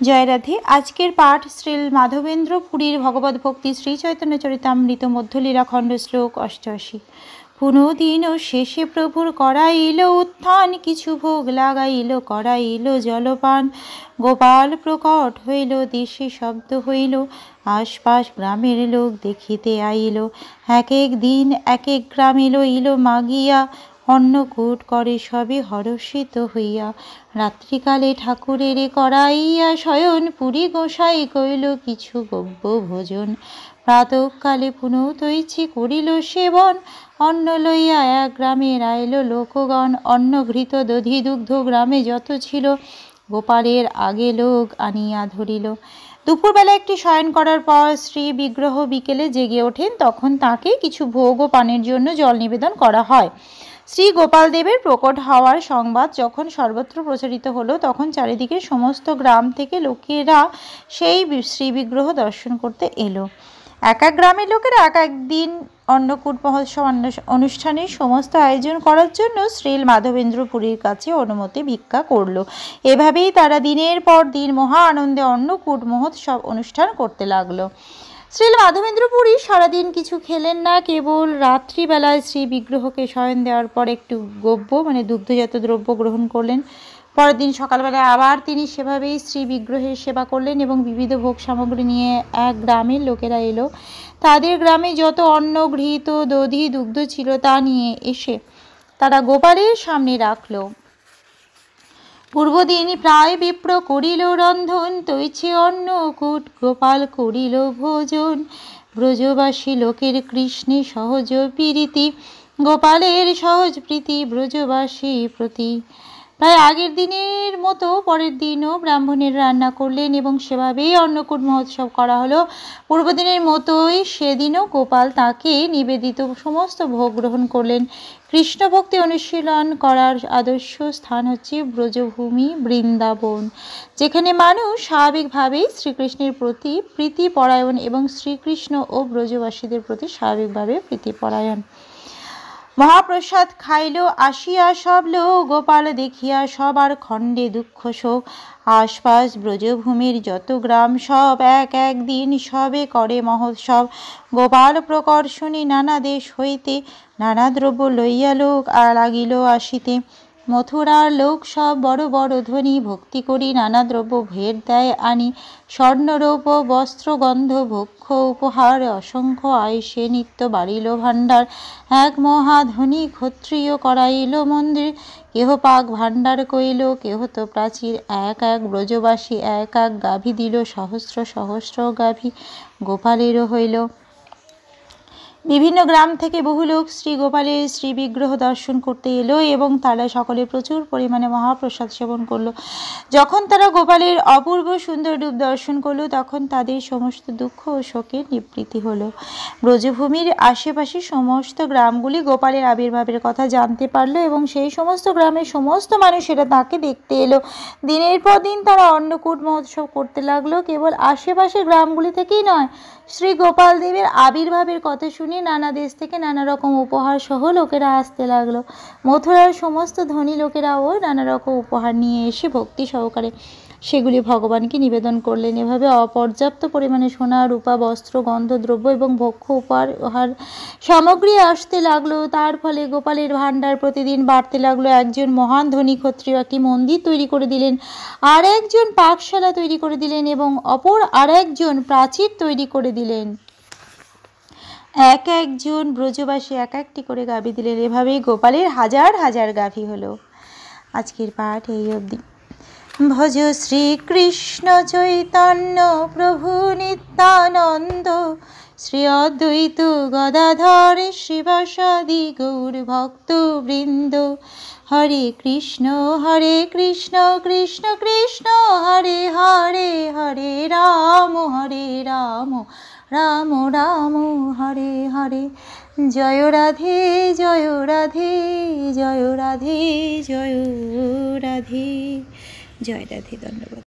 জয় রাধে। আজকের পাঠ শ্রী মাধবেন্দ্র পুরীর ভগবত ভক্তি শ্রী চৈতন্য চরিতামৃত মধ্যলীলা খণ্ড শ্লোক 88। পুনদিন শেষে প্রভুর করাইল উত্থান, কিছু ভোগ লাগাইল করাইল জলপান। গোপাল প্রকট হইল, দেশে শব্দ হইল, আশপাশ গ্রামের লোক দেখিতে আইল। এক এক দিন এক এক গ্রামে লইল মাগিয়া, অন্নকূট করে সবে হর্ষিত হইয়া। রাত্রিকালে ঠাকুরের করাইয়া শয়ন, পুরী গোসাই কইল কিছু গব্য ভোজন। প্রাতঃকালে পুনতৈছি করিল সেবন, অন্ন লইয়া এক গ্রামের আইল লোকগণ। অন্নঘৃত দধি দুগ্ধ গ্রামে যত ছিল, গোপালের আগে লোক আনিয়া ধরিল। দুপুরবেলা একটি শয়ন করার পর শ্রী বিগ্রহ বিকেলে জেগে ওঠেন। তখন তাকে কিছু ভোগ ও পানের জন্য জল নিবেদন করা হয়। শ্রী গোপাল দেবের প্রকট হওয়ার সংবাদ যখন সর্বত্র প্রচারিত হলো, তখন চারিদিকে সমস্ত গ্রাম থেকে লোকেরা সেই শ্রী বিগ্রহ দর্শন করতে এলো। এক এক গ্রামের লোকেরা এক একদিন অন্নকূট মহোৎসব অনুষ্ঠানের সমস্ত আয়োজন করার জন্য শ্রী মাধবেন্দ্র পুরীর কাছে অনুমতি ভিক্ষা করল। এভাবেই তারা দিনের পর দিন মহা আনন্দে অন্নকূট মহোৎসব অনুষ্ঠান করতে লাগলো। শ্রী মাধবেন্দ্র পুরী সারাদিন কিছু খেলেন না, কেবল রাত্রিবেলায় শ্রী বিগ্রহকে শয়ন দেওয়ার পর একটু গব্য দুগ্ধজাত দ্রব্য গ্রহণ করলেন। পরের দিন সকালবেলায় আবার তিনি সেভাবেই শ্রী বিগ্রহের সেবা করলেন এবং বিবিধ ভোগ সামগ্রী নিয়ে এক গ্রামের লোকেরা এলো। তাদের গ্রামে যত অন্ন ঘৃত দধি দুগ্ধ ছিল তা নিয়ে এসে তারা গোপালের সামনে রাখল। পূর্বদিন প্রায় বিপ্র করিল রন্ধন, তৈছে অন্নকূট গোপাল করিল ভোজন। ব্রজবাসী লোকের কৃষ্ণে সহজ প্রীতি, গোপালের সহজ প্রীতি ব্রজবাসী প্রতি। প্রায় আগের দিনের মতো পরের দিনও ব্রাহ্মণের রান্না করলেন এবং সেভাবেই অন্নকূট মহোৎসব করা হলো। পূর্বদিনের মতোই সেদিনও গোপাল তাকে নিবেদিত সমস্ত ভোগ গ্রহণ করলেন। কৃষ্ণ ভক্তি অনুশীলন করার আদর্শ স্থান হচ্ছে ব্রজভূমি বৃন্দাবন, যেখানে মানুষ স্বাভাবিকভাবেই শ্রীকৃষ্ণের প্রতি প্রীতিপরায়ণ এবং শ্রীকৃষ্ণ ও ব্রজবাসীদের প্রতি স্বাভাবিকভাবে প্রীতিপরায়ণ। মহাপ্রসাদ খাইল আসিয়া সব লোক, গোপাল দেখিয়া সবার খণ্ডে দুঃখ শোক। আশপাশ ব্রজভূমির যত গ্রাম সব এক এক দিন সবে করে মহোৎসব। গোপাল প্রকট শুনি নানা দেশ হইতে, নানা দ্রব্য লইয়া লোক লাগিল আসিতে। মথুরার লোক সব বড় বড় ধনী, ভক্তি করি নানা দ্রব্য ভেট দেয় আনি। স্বর্ণরৌপ বস্ত্র গন্ধ ভক্ষ উপহার, অসংখ্য আয়সে নিত্য বাড়িল ভাণ্ডার। এক মহাধনী ক্ষত্রিয় করাইল মন্দির, কেহ পাক ভাণ্ডার কইল কেহ তো প্রাচীর। এক এক ব্রজবাসী এক এক গাভী দিল, সহস্র সহস্র গাভী গোপালেরও হইল। বিভিন্ন গ্রাম থেকে বহু লোক শ্রী গোপালের শ্রী বিগ্রহ দর্শন করতে এলো এবং তারা সকলে প্রচুর পরিমাণে মহাপ্রসাদ সেবন করলো। যখন তারা গোপালের অপূর্ব সুন্দর রূপ দর্শন করলো, তখন তাদের সমস্ত দুঃখ ও শোকের নিবৃত্তি হলো। ব্রজভূমির আশেপাশে সমস্ত গ্রামগুলি গোপালের আবির্ভাবের কথা জানতে পারলো এবং সেই সমস্ত গ্রামের সমস্ত মানুষেরা তাকে দেখতে এলো। দিনের পর দিন তারা অন্নকূট মহোৎসব করতে লাগলো। কেবল আশেপাশের গ্রামগুলি থেকেই নয়, শ্রী গোপাল দেবের আবির্ভাবের কথা শুনে নানা দেশ থেকে নানা রকম উপহার সহ লোকেরা আসতে লাগলো। মথুরার সমস্ত ধনী লোকেরাও নানা রকম উপহার নিয়ে এসে ভক্তি সহকারে সেগুলি ভগবানকে নিবেদন করলেন। এভাবে অপর্যাপ্ত পরিমাণে সোনা রূপা বস্ত্র গন্ধদ্রব্য এবং ভক্ষ উপহার সামগ্রী আসতে লাগলো। তার ফলে গোপালের ভাণ্ডার প্রতিদিন বাড়তে লাগলো। একজন মহান ধনী ক্ষত্রিয় একটি মন্দির তৈরি করে দিলেন, আর একজন পাকশালা তৈরি করে দিলেন এবং অপর আর একজন প্রাচীর তৈরি করে দিলেন। এক একজন ব্রজবাসী এক একটি করে গাভী দিলেন। এভাবেই গোপালের হাজার হাজার গাভী হলো। আজকের পাঠ এই অবধি। ভজ শ্রীকৃষ্ণ চৈতন্য প্রভু নিত্যানন্দ, শ্রী অদ্বৈত গদাধর শ্রীবাসাদি গৌর ভক্ত বৃন্দ। হরে কৃষ্ণ কৃষ্ণ কৃষ্ণ হরে হরে, হরে রাম রাম রাম হরে হরে। জয় রাধে জয় রাধে জয় রাধে জয় রাধে। জয় রাধে। ধন্যবাদ।